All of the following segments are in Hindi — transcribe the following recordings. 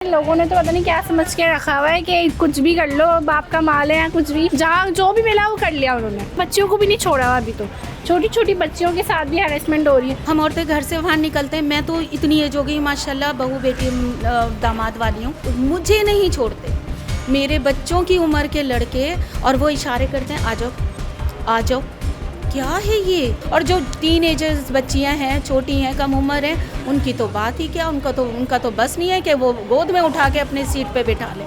लोगों ने तो पता नहीं क्या समझ के रखा हुआ है कि कुछ भी कर लो, बाप का माल है या कुछ भी, जहाँ जो भी मिला वो कर लिया उन्होंने। बच्चियों को भी नहीं छोड़ा हुआ अभी तो, छोटी छोटी बच्चियों के साथ भी हैरेसमेंट हो रही है। हम औरतें घर से बाहर निकलते हैं, मैं तो इतनी एज हो गई माशाल्लाह, बहू बेटी दामाद वाली हूँ, मुझे नहीं छोड़ते। मेरे बच्चों की उम्र के लड़के और वो इशारे करते हैं आ जाओ आ जाओ, क्या है ये। और जो टीनेजर्स बच्चियां हैं, छोटी हैं, कम उम्र हैं, उनकी तो बात ही क्या, उनका तो बस नहीं है कि वो गोद में उठा के अपने सीट पे बिठा लें।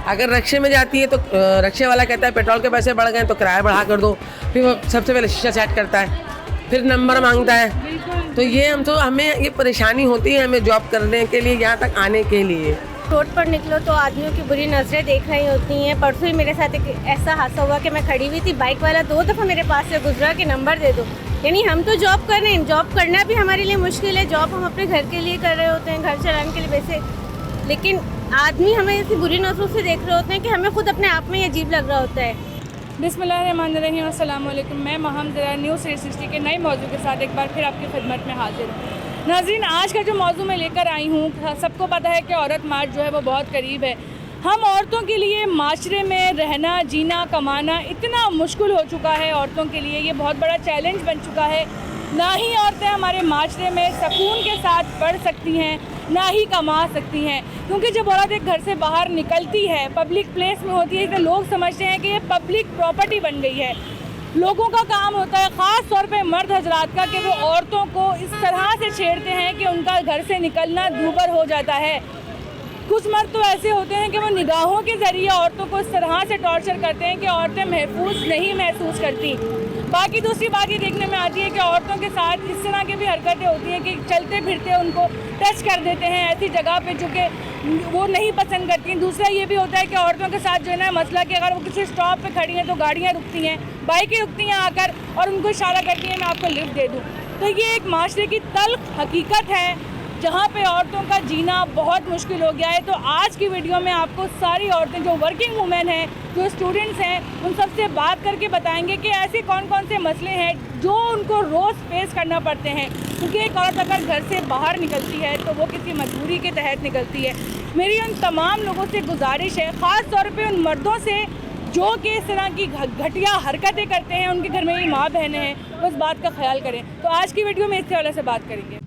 अगर रक्शे में जाती है तो रक्शे वाला कहता है पेट्रोल के पैसे बढ़ गए तो किराया बढ़ा कर दो, फिर वो सबसे पहले शीशा सेट करता है, फिर नंबर मांगता है। तो ये हमें ये परेशानी होती है हमें जॉब करने के लिए, यहाँ तक आने के लिए। रोड पर निकलो तो आदमियों की बुरी नज़रें देख रही होती हैं। परसों ही मेरे साथ एक ऐसा हादसा हुआ कि मैं खड़ी हुई थी, बाइक वाला 2 दफ़ा मेरे पास से गुजरा कि नंबर दे दो। यानी हम तो जॉब कर रहे हैं, जॉब करना भी हमारे लिए मुश्किल है। जॉब हम अपने घर के लिए कर रहे होते हैं, घर चलाने के लिए वैसे, लेकिन आदमी हमें ऐसी बुरी नज़रों से देख रहे होते हैं कि हमें खुद अपने आप में अजीब लग रहा होता है। बिस्मिल्लाहिर्रहमानिर्रहीम, अस्सलाम वालेकुम। मैं महम ज़रा न्यूज़ 360 के नए मौजू के साथ एक बार फिर आपकी खिदमत में हाजिर हूँ। नाज़रीन, आज का जो मौजू मैं लेकर आई हूँ, सबको पता है कि औरत मार्च जो है वो बहुत करीब है। हम औरतों के लिए माशरे में रहना, जीना, कमाना इतना मुश्किल हो चुका है। औरतों के लिए ये बहुत बड़ा चैलेंज बन चुका है। ना ही औरतें हमारे माशरे में सुकून के साथ पढ़ सकती हैं, ना ही कमा सकती हैं, क्योंकि जब औरत एक घर से बाहर निकलती है, पब्लिक प्लेस में होती है, तो लोग समझते हैं कि ये पब्लिक प्रॉपर्टी बन गई है। लोगों का काम होता है, ख़ास तौर पे मर्द हजरात का, कि वो औरतों को इस तरह से छेड़ते हैं कि उनका घर से निकलना दूभर हो जाता है। कुछ मर्द तो ऐसे होते हैं कि वो निगाहों के ज़रिए औरतों को इस तरह से टॉर्चर करते हैं कि औरतें महफूज नहीं महसूस करती। बाकी दूसरी बात ये देखने में आती है कि औरतों के साथ इस तरह की भी हरकतें होती हैं कि चलते फिरते उनको टच कर देते हैं ऐसी जगह पे जो कि वो नहीं पसंद करती। दूसरा ये भी होता है कि औरतों के साथ जो है ना मसला कि अगर वो किसी स्टॉप पे खड़ी हैं तो गाड़ियाँ रुकती हैं, बाइकें रुकती हैं आकर और उनको इशारा करती हैं मैं आपको लिफ्ट दे दूँ। तो ये एक माशरे की तल्ख हकीकत है जहाँ पे औरतों का जीना बहुत मुश्किल हो गया है। तो आज की वीडियो में आपको सारी औरतें जो वर्किंग वुमेन हैं, जो स्टूडेंट्स हैं, उन सब से बात करके बताएंगे कि ऐसे कौन कौन से मसले हैं जो उनको रोज़ फेस करना पड़ते हैं। क्योंकि एक औरत अगर घर से बाहर निकलती है तो वो किसी मजबूरी के तहत निकलती है। मेरी उन तमाम लोगों से गुजारिश है, ख़ास तौर पर उन मर्दों से जो कि इस तरह की घटिया हरकतें करते हैं, उनके घर में भी माँ बहनें हैं, वो इस बात का ख्याल करें। तो आज की वीडियो में इस हवाले से बात करेंगे।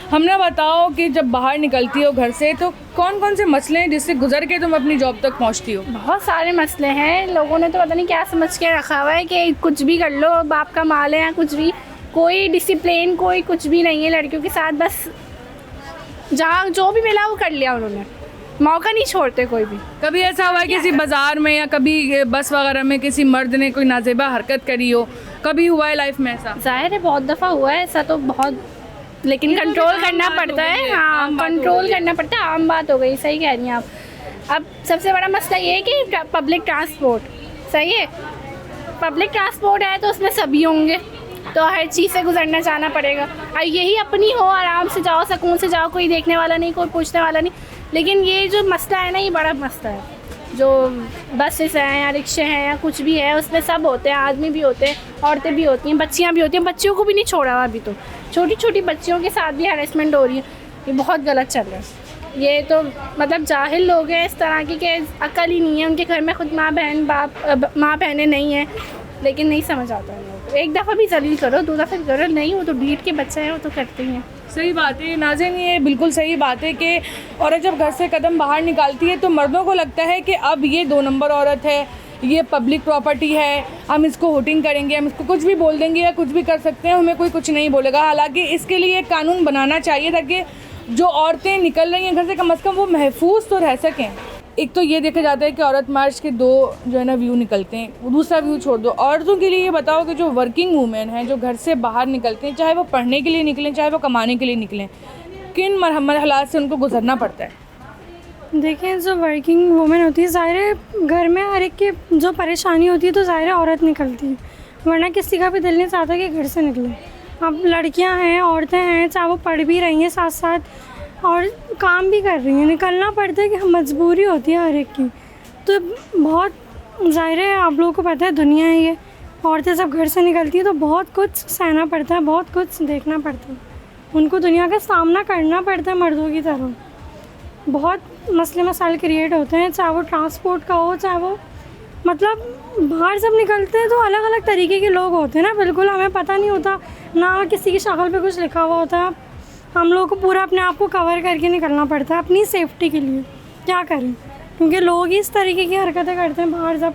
हमने बताओ कि जब बाहर निकलती हो घर से तो कौन कौन से मसले हैं जिससे गुजर के तुम अपनी जॉब तक पहुंचती हो? बहुत सारे मसले हैं। लोगों ने तो पता नहीं क्या समझ के रखा हुआ है कि कुछ भी कर लो, बाप का माल है या कुछ भी, कोई डिसिप्लिन कोई कुछ भी नहीं है लड़कियों के साथ। बस जहाँ जो भी मिला वो कर लिया उन्होंने, मौका नहीं छोड़ते कोई भी। कभी ऐसा हुआ है किसी बाजार में या कभी बस वगैरह में किसी मर्द ने कोई नाजेबा हरकत करी हो? कभी हुआ है लाइफ में ऐसा? जाहिर है बहुत दफ़ा हुआ है ऐसा तो बहुत, लेकिन कंट्रोल करना पड़ता है। हाँ, कंट्रोल करना पड़ता है, आम बात हो गई। सही कह रही हैं आप। अब सबसे बड़ा मसला ये है कि पब्लिक ट्रांसपोर्ट, सही है, पब्लिक ट्रांसपोर्ट है तो उसमें सभी होंगे, तो हर चीज़ से गुजरना चाहना पड़ेगा। और यही अपनी हो, आराम से जाओ, सुकून से जाओ, कोई देखने वाला नहीं, कोई पूछने वाला नहीं। लेकिन ये जो मसला है ना, ये बड़ा मसला है। जो बसेस हैं या रिक्शे हैं या कुछ भी है, उसमें सब होते हैं, आदमी भी होते हैं, औरतें भी होती हैं, बच्चियाँ भी होती हैं। बच्चियों को भी नहीं छोड़ा हुआ अभी तो, छोटी छोटी बच्चियों के साथ भी हैरेसमेंट हो रही है। ये बहुत गलत चल रहा है। ये तो मतलब जाहिल लोग हैं इस तरह की कि अकल ही नहीं है, उनके घर में खुद माँ बहनें नहीं हैं, लेकिन नहीं समझ आता है लोग। एक दफ़ा भी जलील करो, 2 दफ़ा भी करो, नहीं, वो तो ढीठ के बच्चे हैं, वो तो करते ही हैं। सही बात है नाज़रीन, ये बिल्कुल सही बात है कि औरत जब घर से कदम बाहर निकालती है तो मर्दों को लगता है कि अब ये 2 नंबर औरत है, ये पब्लिक प्रॉपर्टी है, हम इसको होटिंग करेंगे, हम इसको कुछ भी बोल देंगे या कुछ भी कर सकते हैं, हमें कोई कुछ नहीं बोलेगा। हालांकि इसके लिए एक कानून बनाना चाहिए ताकि जो औरतें निकल रही हैं घर से, कम से कम वो महफूज तो रह सकें। एक तो ये देखा जाता है कि औरत मार्च के 2 जो है ना व्यू निकलते हैं, दूसरा व्यू छोड़ दो। औरतों के लिए ये बताओ कि जो वर्किंग वूमेन हैं, जो घर से बाहर निकलते हैं, चाहे वो पढ़ने के लिए निकलें, चाहे वो कमाने के लिए निकलें, किन मरहलात से उनको गुजरना पड़ता है? देखिए, जो वर्किंग वुमेन होती है, ज़ाहिर है घर में हर एक की जो परेशानी होती है तो ज़ाहिर है औरत निकलती है, वरना किसी का भी दिल नहीं चाहता कि घर से निकले। अब लड़कियां हैं, औरतें हैं, चाहे वो पढ़ भी रही हैं साथ साथ और काम भी कर रही हैं, निकलना पड़ता है कि मजबूरी होती है हर एक की। तो बहुत ज़ाहिर है, आप लोगों को पता है दुनिया है ये, औरतें जब घर से निकलती हैं तो बहुत कुछ सहना पड़ता है, बहुत कुछ देखना पड़ता है, उनको दुनिया का सामना करना पड़ता है मर्दों की तरह। बहुत मसले मसाइल क्रिएट होते हैं, चाहे वो ट्रांसपोर्ट का हो, चाहे वो मतलब बाहर जब निकलते हैं तो अलग अलग तरीके के लोग होते हैं ना, बिल्कुल हमें पता नहीं होता ना, किसी की शक्ल पे कुछ लिखा हुआ होता है। हम लोग को पूरा अपने आप को कवर करके निकलना पड़ता है अपनी सेफ्टी के लिए। क्या करें, क्योंकि लोग ही इस तरीके की हरकतें करते हैं बाहर। जब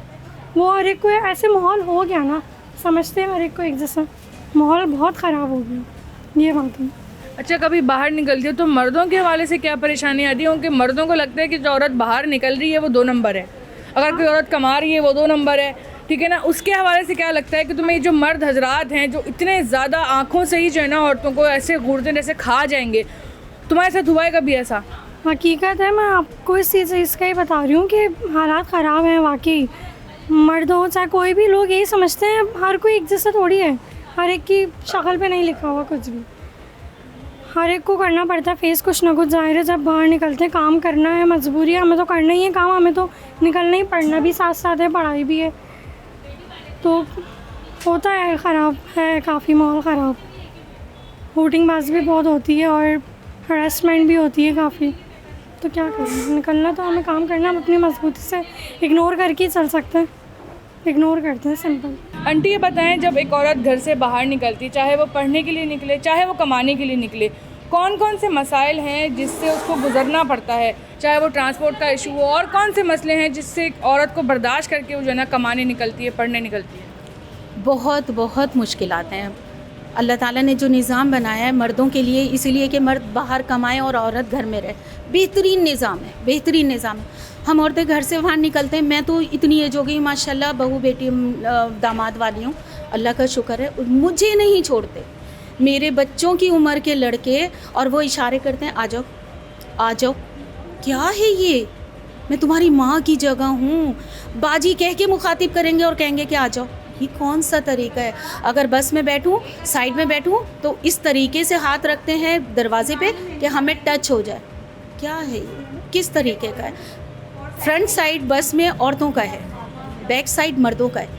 वो हर एक को ऐसे माहौल हो गया ना, समझते हैं हर एक को एक जैसा, माहौल बहुत ख़राब हो गया, ये बात है। अच्छा, कभी बाहर निकलती हो तो मर्दों के हवाले से क्या परेशानी आती है? क्योंकि मर्दों को लगता है कि जो औरत बाहर निकल रही है वो 2 नंबर है, अगर कोई औरत कमा रही है वो 2 नंबर है, ठीक है ना। उसके हवाले से क्या लगता है कि तुम्हें जो मर्द हजरात हैं जो इतने ज़्यादा आँखों से ही जो है ना औरतों को ऐसे घूरते जैसे खा जाएंगे, तुम्हारे साथ हुआ है कभी ऐसा? हकीकत है, मैं आपको इस चीज़ इसका ही बता रही हूँ कि हालात ख़राब हैं वाकई। मर्द हो चाहे कोई भी, लोग यही समझते हैं हर कोई एक जैसा थोड़ी है, हर एक की शक्ल पे नहीं लिखा हुआ कुछ भी, हर एक को करना पड़ता है फेस कुछ ना कुछ। ज़ाहिर है जब बाहर निकलते हैं, काम करना है, मजबूरी है, हमें तो करना ही है काम, हमें तो निकलना ही, पढ़ना भी साथ साथ है, पढ़ाई भी है, तो होता है ख़राब है, काफ़ी माहौल ख़राब। वोटिंग भी बहुत होती है और हरासमेंट भी होती है काफ़ी, तो क्या करें, निकलना तो हमें, काम करना, हम अपनी मजबूती से इग्नोर करके ही चल सकते हैं, इग्नोर करते हैं, सिंपल। आंटी ये बताएं, जब एक औरत घर से बाहर निकलती, चाहे वो पढ़ने के लिए निकले, चाहे वो कमाने के लिए निकले, कौन कौन से मसाइल हैं जिससे उसको गुजरना पड़ता है? चाहे वो ट्रांसपोर्ट का इशू हो, और कौन से मसले हैं जिससे एक औरत को बर्दाश्त करके वो जो है ना कमाने निकलती है, पढ़ने निकलती है? बहुत बहुत मुश्किलात हैं। अल्लाह ताला ने जो निज़ाम बनाया है मर्दों के लिए, इसीलिए कि मर्द बाहर कमाएं और औरत घर में रहे, बेहतरीन निज़ाम है, बेहतरीन निज़ाम है। हम औरतें घर से बाहर निकलते हैं, मैं तो इतनी एज हो गई माशाल्लाह, बहू बेटी दामाद वाली हूँ, अल्लाह का शुक्र है, मुझे नहीं छोड़ते। मेरे बच्चों की उम्र के लड़के, और वो इशारे करते हैं आ जाओ आ जाओ। क्या है ये, मैं तुम्हारी माँ की जगह हूँ, बाजी कह के मुखातिब करेंगे और कहेंगे कि आ जाओ। ये कौन सा तरीका है? अगर बस में बैठूं, साइड में बैठूं, तो इस तरीके से हाथ रखते हैं दरवाजे पे कि हमें टच हो जाए। क्या है ये, किस तरीके का है? फ्रंट साइड बस में औरतों का है, बैक साइड मर्दों का है।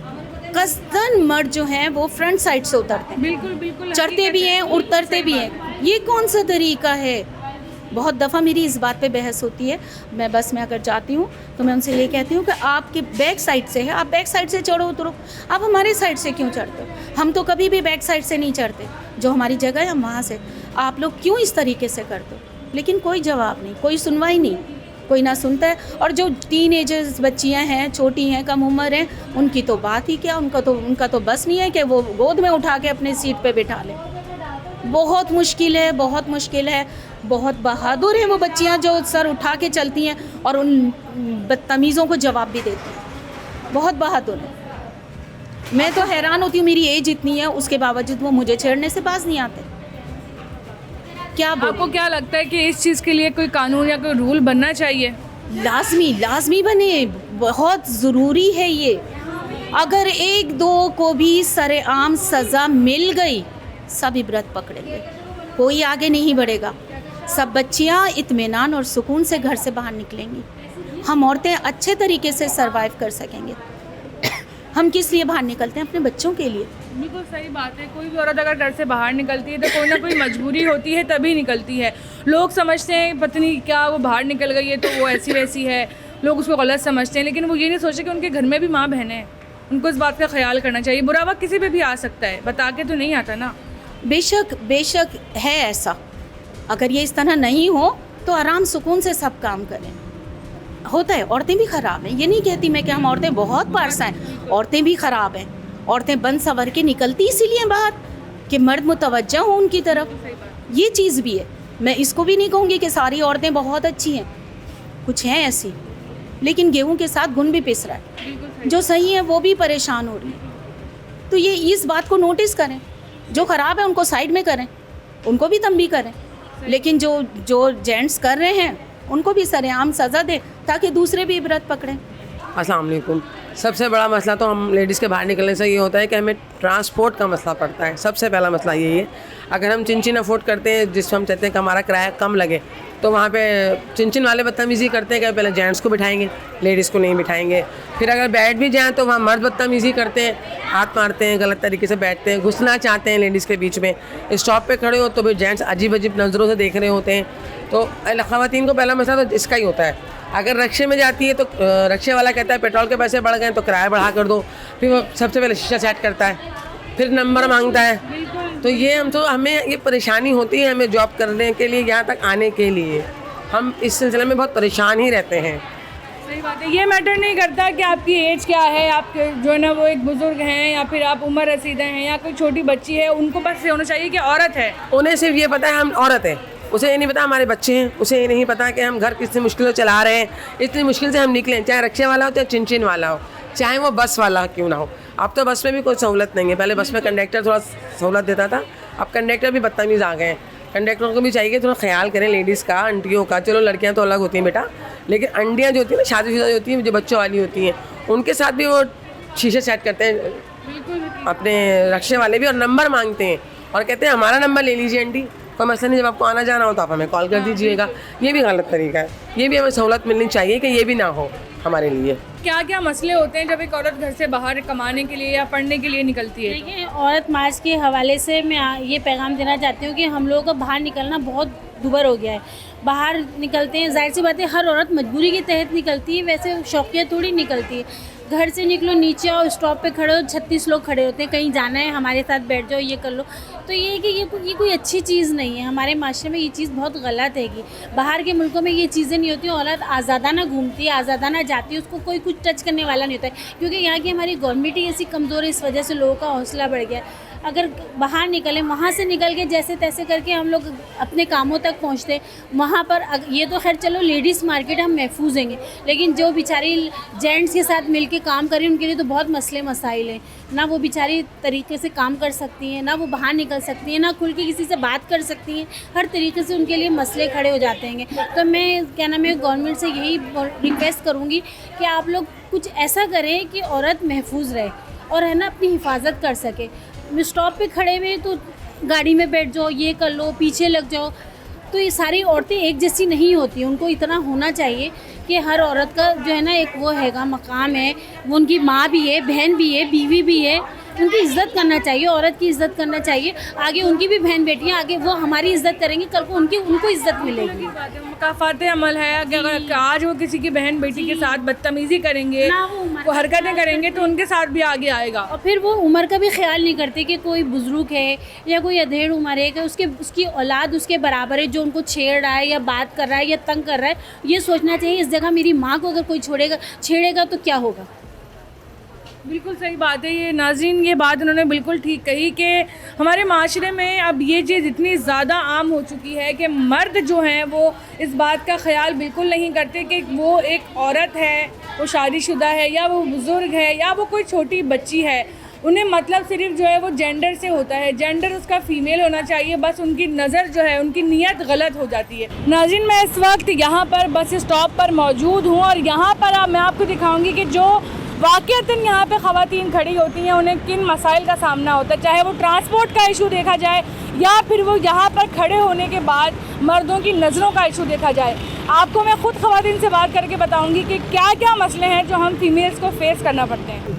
कस्दन मर्द जो हैं वो फ्रंट साइड से उतरते हैं, बिल्कुल बिल्कुल, चढ़ते भी हैं, उतरते भी हैं। ये कौन सा तरीका है? बहुत दफ़ा मेरी इस बात पे बहस होती है। मैं बस में अगर जाती हूँ तो मैं उनसे ये कहती हूँ कि आपके बैक साइड से है, आप बैक साइड से चढ़ो उतरो, आप हमारे साइड से क्यों चढ़ते हो? हम तो कभी भी बैक साइड से नहीं चढ़ते, जो हमारी जगह है हम वहाँ से, आप लोग क्यों इस तरीके से करते हो? लेकिन कोई जवाब नहीं, कोई सुनवाई नहीं, कोई ना सुनता है। और जो टीनेजर्स बच्चियाँ हैं, छोटी हैं, कम उम्र हैं, उनकी तो बात ही क्या, उनका तो बस नहीं है कि वो गोद में उठा के अपने सीट पे बिठा लें। बहुत मुश्किल है, बहुत मुश्किल है। बहुत बहादुर हैं वो बच्चियाँ जो सर उठा के चलती हैं और उन बदतमीज़ों को जवाब भी देती हैं, बहुत बहादुर है। मैं तो हैरान होती हूँ, मेरी एज इतनी है उसके बावजूद वो मुझे छेड़ने से बाज नहीं आते। क्या आपको क्या लगता है कि इस चीज़ के लिए कोई कानून या कोई रूल बनना चाहिए? लाजमी बने, बहुत ज़रूरी है ये। अगर 1-2 को भी सरेआम सज़ा मिल गई, सब इबरत पकड़ेंगे, कोई आगे नहीं बढ़ेगा। सब बच्चियाँ इत्मीनान और सुकून से घर से बाहर निकलेंगी, हम औरतें अच्छे तरीके से सरवाइव कर सकेंगे। हम किस लिए बाहर निकलते हैं? अपने बच्चों के लिए। बिल्कुल सही बात है। कोई भी औरत अगर घर से बाहर निकलती है तो कोई ना कोई मजबूरी होती है, तभी निकलती है। लोग समझते हैं पत्नी क्या वो बाहर निकल गई है तो वो ऐसी वैसी है, लोग उसको गलत समझते हैं, लेकिन वो ये नहीं सोचते कि उनके घर में भी माँ बहनें हैं, उनको इस बात का ख्याल करना चाहिए। बुरा वक्त किसी पे भी आ सकता है, बता के तो नहीं आता ना। बेशक है ऐसा। अगर ये इस तरह नहीं हो तो आराम सुकून से सब काम करें। होता है, औरतें भी ख़राब हैं, ये नहीं कहती मैं कि हम औरतें बहुत पारसा हैं, औरतें भी ख़राब हैं। औरतें बन सवर के निकलती इसीलिए बाहर कि मर्द मुतवज्जा हो उनकी तरफ, ये चीज़ भी है। मैं इसको भी नहीं कहूँगी कि सारी औरतें बहुत अच्छी हैं, कुछ हैं ऐसी, लेकिन गेहूं के साथ घुन भी पिस रहा है। जो सही है वो भी परेशान हो रही है। तो ये इस बात को नोटिस करें, जो ख़राब है उनको साइड में करें, उनको भी तंबीह करें, लेकिन जो जेंट्स कर रहे हैं उनको भी सरेआम सज़ा दे ताकि दूसरे भी इबरत पकड़ें। अस्सलाम वालेकुम। सबसे बड़ा मसला तो हम लेडीज़ के बाहर निकलने से ये होता है कि हमें ट्रांसपोर्ट का मसला पड़ता है। सबसे पहला मसला यही है, अगर हम चिन अफोर्ड करते हैं जिसमें हम चाहते हैं कि हमारा किराया कम लगे, तो वहाँ पे चिन वाले बदतमीज़ी करते हैं कि पहले जेंट्स को बिठाएंगे, लेडीज़ को नहीं बिठाएंगे। फिर अगर बैठ भी जाएँ तो वहाँ मर्द बदतमीज़ी करते हैं, हाथ मारते हैं, गलत तरीके से बैठते हैं, घुसना चाहते हैं लेडीज़ के बीच में। स्टॉप पे खड़े हो तो फिर जेंट्स अजीब अजीब नज़रों से देख रहे होते हैं। तो ख़वातीन को पहला मसला तो इसका ही होता है। अगर रक्शे में जाती है तो रक्शे वाला कहता है पेट्रोल के पैसे बढ़ गए तो किराया बढ़ा कर दो, फिर वो सबसे पहले शीशा सेट करता है, फिर नंबर मांगता है। तो ये हमें ये परेशानी होती है, हमें जॉब करने के लिए यहाँ तक आने के लिए हम इस सिलसिले में बहुत परेशान ही रहते हैं। सही बात है। ये मैटर नहीं करता कि आपकी एज क्या है, आप जो है ना वो एक बुज़ुर्ग हैं या फिर आप उम्र रसीदा हैं या कोई छोटी बच्ची है, उनको बस ये होना चाहिए कि औरत है। उन्हें सिर्फ ये पता है हम औरत हैं, उसे ये नहीं पता हमारे बच्चे हैं, उसे ये नहीं पता कि हम घर कितनी मुश्किल से चला रहे हैं, इतनी मुश्किल से हम निकलें, चाहे रक्शे वाला हो चाहे चिन वाला हो, चाहे वो बस वाला क्यों ना हो। अब तो बस में भी कोई सहूलत नहीं है। पहले बस में कंडक्टर थोड़ा सहूलत देता था, अब कंडक्टर भी बदतमीज़ आ गए हैं। कंडक्टरों को भी चाहिए थोड़ा ख्याल करें लेडीज़ का, आंटियों का। चलो लड़कियां तो अलग होती हैं बेटा, लेकिन आंटियां जो होती हैं ना, शादीशुदा जो होती हैं, जो बच्चों वाली होती हैं, उनके साथ भी वो शीशे सेट करते हैं अपने रक्शे वाले भी, और नंबर मांगते हैं और कहते हैं हमारा नंबर ले लीजिए आंटी, कोई मसला नहीं, जब आपको आना जाना हो तो आप हमें कॉल कर दीजिएगा। ये भी गलत तरीका है, ये भी हमें सहूलत मिलनी चाहिए कि ये भी ना हो हमारे लिए। क्या क्या मसले होते हैं जब एक औरत घर से बाहर कमाने के लिए या पढ़ने के लिए निकलती है? देखिए, औरत मार्च के हवाले से मैं ये पैगाम देना चाहती हूँ कि हम लोगों का बाहर निकलना बहुत दुबर हो गया है। बाहर निकलते हैं, जाहिर सी बात है हर औरत मजबूरी के तहत निकलती है, वैसे शौकिया थोड़ी निकलती है। घर से निकलो, नीचे आओ, स्टॉप पे खड़े हो, 36 लोग खड़े होते हैं, कहीं जाना है हमारे साथ बैठ जाओ, ये कर लो। तो ये है कि ये कोई अच्छी चीज़ नहीं है। हमारे माशरे में ये चीज़ बहुत गलत है कि बाहर के मुल्कों में ये चीज़ें नहीं होती। औरत आज़ादाना घूमती है, आज़ादाना जाती है, उसको कोई कुछ टच करने वाला नहीं होता है, क्योंकि यहाँ की हमारी गवर्नमेंट ही ऐसी कमज़ोर है, इस वजह से लोगों का हौसला बढ़ गया है। अगर बाहर निकलें, वहाँ से निकल के जैसे तैसे करके हम लोग अपने कामों तक पहुँचते, वहाँ पर ये तो खैर चलो लेडीज़ मार्केट हम महफूज होंगे, लेकिन जो बेचारी जेंट्स के साथ मिलके काम करें उनके लिए तो बहुत मसले मसाइल हैं। ना वो बेचारी तरीके से काम कर सकती हैं, ना वो बाहर निकल सकती हैं, ना खुल के किसी से बात कर सकती हैं, हर तरीके से उनके लिए मसले खड़े हो जाते हैं। तो मैं क्या नाम है गवर्नमेंट से यही रिक्वेस्ट करूँगी कि आप लोग कुछ ऐसा करें कि औरत महफूज रहे और है ना अपनी हिफाजत कर सके। स्टॉप पे खड़े हुए तो गाड़ी में बैठ जाओ, ये कर लो, पीछे लग जाओ, तो ये सारी औरतें एक जैसी नहीं होती। उनको इतना होना चाहिए कि हर औरत का जो है ना एक वो हैगा मकाम है, वो उनकी माँ भी है, बहन भी है, बीवी भी है, उनकी इज़्ज़त करना चाहिए, औरत की इज़्ज़त करना चाहिए। आगे उनकी भी बहन बेटियाँ, आगे वो हमारी इज़्ज़त करेंगी, कल को उनको इज़्ज़त मिलेगी। मुकाफ़ात अमल है कि अगर आज वो किसी की बहन बेटी के साथ बदतमीज़ी करेंगे, वो हरकतें करेंगे, तो उनके साथ भी आगे आएगा। और फिर वो उम्र का भी ख्याल नहीं करते कि कोई बुज़ुर्ग है या कोई अधेड़ उम्र है कि उसकी औलाद उसके बराबर है, जो उनको छेड़ रहा है या बात कर रहा है या तंग कर रहा है। ये सोचना चाहिए इस जगह मेरी माँ को अगर कोई छेड़ेगा तो क्या होगा। बिल्कुल सही बात है। ये नाज़रीन, ये बात उन्होंने बिल्कुल ठीक कही कि हमारे माशरे में अब ये चीज़ इतनी ज़्यादा आम हो चुकी है कि मर्द जो हैं वो इस बात का ख्याल बिल्कुल नहीं करते कि वो एक औरत है, वो शादीशुदा है या वो बुज़ुर्ग है या वो कोई छोटी बच्ची है। उन्हें मतलब सिर्फ जो है वो जेंडर से होता है, जेंडर उसका फ़ीमेल होना चाहिए, बस उनकी नज़र जो है, उनकी नीयत गलत हो जाती है। नाज़रीन, मैं इस वक्त यहाँ पर बस स्टॉप पर मौजूद हूँ और यहाँ पर मैं आपको दिखाऊँगी कि जो वाक़तन यहाँ पे ख़वातीन खड़ी होती हैं उन्हें किन मसाइल का सामना होता है, चाहे वो ट्रांसपोर्ट का इशू देखा जाए या फिर वो यहाँ पर खड़े होने के बाद मर्दों की नज़रों का इशू देखा जाए। आपको मैं ख़ुद ख़वातीन से बात करके बताऊँगी कि क्या क्या मसले हैं जो हम फीमेल्स को फेस करना पड़ते हैं।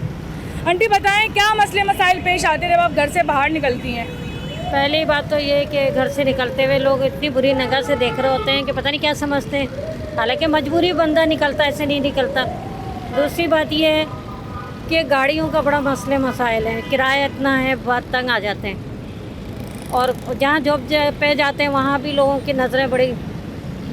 आंटी बताएं, क्या मसले मसाइल पेश आते हैं जब आप घर से बाहर निकलती हैं? पहली बात तो ये है कि घर से निकलते हुए लोग इतनी बुरी नज़र से देख रहे होते हैं कि पता नहीं क्या समझते हैं, हालांकि मजबूरी बंदा निकलता, ऐसे नहीं निकलता। दूसरी बात ये है कि गाड़ियों का बड़ा मसले मसाइल है, किराया इतना है, बहुत तंग आ जाते हैं। और जहाँ जॉब पे जाते हैं वहाँ भी लोगों की नज़रें बड़ी,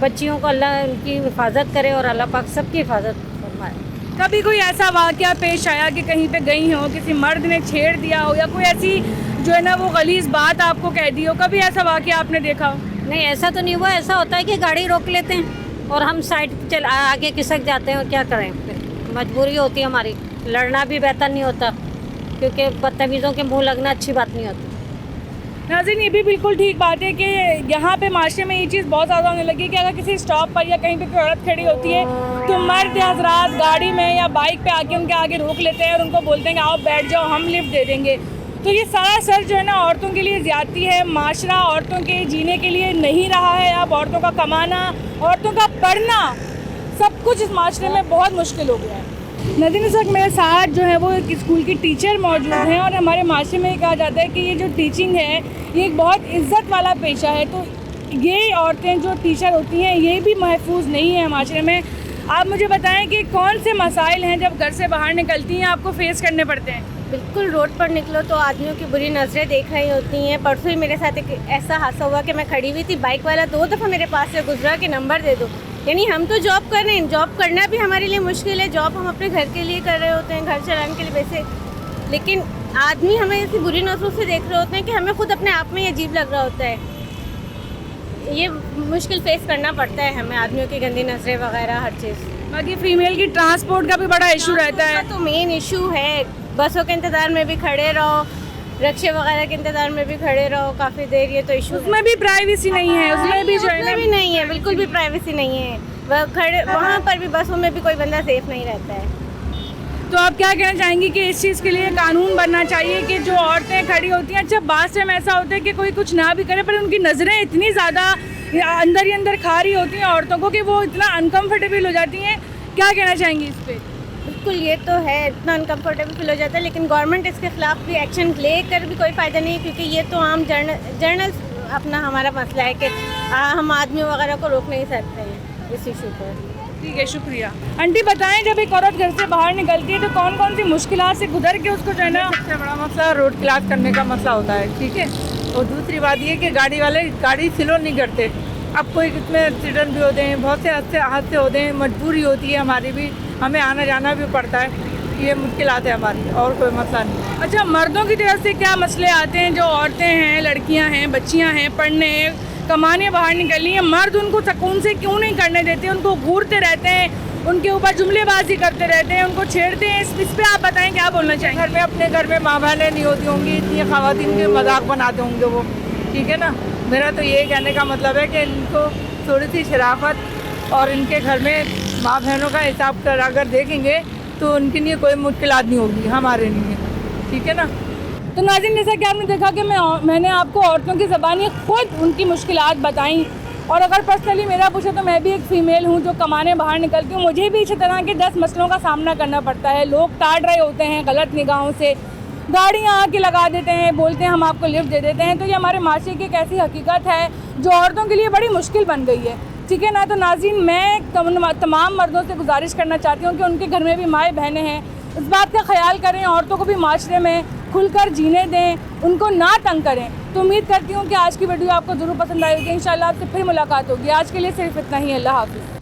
बच्चियों को अल्लाह उनकी हिफाजत करे और अल्लाह पाक सबकी हिफाजत फरमाए। कभी कोई ऐसा वाक़या पेश आया कि कहीं पे गई हो, किसी मर्द ने छेड़ दिया हो या कोई ऐसी जो है ना वो गलीज़ बात आपको कह दी हो, कभी ऐसा वाक़या आपने देखा हो? नहीं, ऐसा तो नहीं हुआ। ऐसा होता है कि गाड़ी रोक लेते हैं और हम साइड आगे खिसक जाते हैं, और क्या करें, फिर मजबूरी होती है हमारी। लड़ना भी बेहतर नहीं होता क्योंकि बदतमीज़ों के मुँह लगना अच्छी बात नहीं होती। नाज़रीन, ये भी बिल्कुल ठीक बात है कि यहाँ पे माशरे में ये चीज़ बहुत ज़्यादा होने लगी है कि अगर किसी स्टॉप पर या कहीं पे कोई औरत खड़ी होती है तो मर्द हजरात गाड़ी में या बाइक पे आके उनके आगे रोक लेते हैं और उनको बोलते हैं कि आओ बैठ जाओ, हम लिफ्ट दे देंगे। तो ये सारा सर जो है ना औरतों के लिए ज़्यादती है। माशरा औरतों के जीने के लिए नहीं रहा है। अब औरतों का कमाना, औरतों का पढ़ना, सब कुछ इस माशरे में बहुत मुश्किल हो गया है। नाज़रीन, इस वक्त मेरे साथ जो है वो एक स्कूल की टीचर मौजूद हैं और हमारे माशरे में ये कहा जाता है कि ये जो टीचिंग है ये एक बहुत इज़्ज़त वाला पेशा है। तो ये औरतें जो टीचर होती हैं ये भी महफूज नहीं है माशरे में। आप मुझे बताएं कि कौन से मसाइल हैं जब घर से बाहर निकलती हैं आपको फेस करने पड़ते हैं? बिल्कुल, रोड पर निकलो तो आदमियों की बुरी नज़रें देख रही होती हैं। परसों ही मेरे साथ एक ऐसा हादसा हुआ कि मैं खड़ी हुई थी, बाइक वाला 2 दफ़ा मेरे पास से गुजरा कि नंबर दे दो। यानी हम तो जॉब कर रहे हैं, जॉब करना भी हमारे लिए मुश्किल है। जॉब हम अपने घर के लिए कर रहे होते हैं, घर चलाने के लिए वैसे, लेकिन आदमी हमें ऐसी बुरी नज़रों से देख रहे होते हैं कि हमें खुद अपने आप में ही अजीब लग रहा होता है। ये मुश्किल फेस करना पड़ता है हमें, आदमियों की गंदी नज़रें वगैरह हर चीज़। बाकी फ़ीमेल की ट्रांसपोर्ट का भी बड़ा इशू रहता है। तो मेन इशू है, बसों के इंतज़ार में भी खड़े रहो, रिक्शे वगैरह के इंतज़ार में भी खड़े रहो काफ़ी देर, ये तो इशू उसमें भी प्राइवेसी नहीं है, उसमें भी जो है ना भी नहीं है, बिल्कुल भी प्राइवेसी नहीं है। वहाँ पर भी बसों में भी कोई बंदा सेफ नहीं रहता है। तो आप क्या कहना चाहेंगी कि इस चीज़ के लिए कानून बनना चाहिए कि जो औरतें खड़ी होती हैं, अच्छा बात से ऐसा होता है कि कोई कुछ ना भी करे पर उनकी नज़रें इतनी ज़्यादा अंदर ही अंदर खा रही होती हैं औरतों को कि वो इतना अनकम्फर्टेबल हो जाती हैं, क्या कहना चाहेंगी इस पर? बिल्कुल, ये तो है, इतना अनकम्फर्टेबल फील हो जाता है, लेकिन गवर्नमेंट इसके खिलाफ भी एक्शन लेकर भी कोई फ़ायदा नहीं है, क्योंकि ये तो आम जर्नल अपना हमारा मसला है कि हम आदमी वगैरह को रोक नहीं सकते हैं इस इशू पर। ठीक है, शुक्रिया। आंटी बताएं, जब एक औरत घर से बाहर निकलती है तो कौन कौन सी मुश्किलात से गुजर के उसको जो है ना, सबसे बड़ा मसला रोड क्लास करने का मसला होता है, ठीक है। और दूसरी बात ये कि गाड़ी वाले गाड़ी स्लो नहीं करते। अब कोई कितने एक्सीडेंट भी होते हैं, बहुत से हादसे होते हैं, मजबूरी होती है हमारी भी, हमें आना जाना भी पड़ता है, ये मुश्किलात है हमारी, और कोई मसला नहीं। अच्छा, मर्दों की तरफ से क्या मसले आते हैं? जो औरतें हैं, लड़कियां हैं, बच्चियां हैं, पढ़ने कमाने बाहर निकली हैं, मर्द उनको सुकून से क्यों नहीं करने देते? उनको घूरते रहते हैं, उनके ऊपर जुमलेबाजी करते रहते हैं, उनको छेड़ते हैं। इस पे आप बताएं, क्या बोलना चाहेंगे? घर में अपने घर में माँ बहनें नहीं होती होंगी, इतनी ख़वातीन के मजाक बनाते होंगे वो, ठीक है ना। मेरा तो ये कहने का मतलब है कि इनको थोड़ी सी शराफत और इनके घर में माँ बहनों का हिसाब कर अगर देखेंगे तो उनके लिए कोई मुश्किलात नहीं होगी, हमारे लिए, ठीक है ना। तो नाज़रीन, जैसा कि आपने देखा कि मैंने आपको औरतों की ज़बानी खुद उनकी मुश्किलात बताई, और अगर पर्सनली मेरा पूछे तो मैं भी एक फ़ीमेल हूँ जो कमाने बाहर निकलती हूँ। मुझे भी इसी तरह के 10 मसलों का सामना करना पड़ता है। लोग टाड़ रहे होते हैं गलत निगाहों से, गाड़ियाँ आके लगा देते हैं, बोलते हैं हम आपको लिफ्ट दे देते हैं। तो ये हमारे माशरे की एक ऐसी हकीकत है जो औरतों के लिए बड़ी मुश्किल बन गई है, ठीक है ना। तो नाज़रीन, मैं तमाम मर्दों से गुजारिश करना चाहती हूँ कि उनके घर में भी माएँ बहनें हैं, इस बात का ख्याल करें, औरतों को भी माशरे में खुलकर जीने दें, उनको ना तंग करें। तो उम्मीद करती हूँ कि आज की वीडियो आपको ज़रूर पसंद आएगी। इंशाल्लाह आपसे फिर मुलाकात होगी। आज के लिए सिर्फ इतना ही। अल्लाह हाफ़िज़।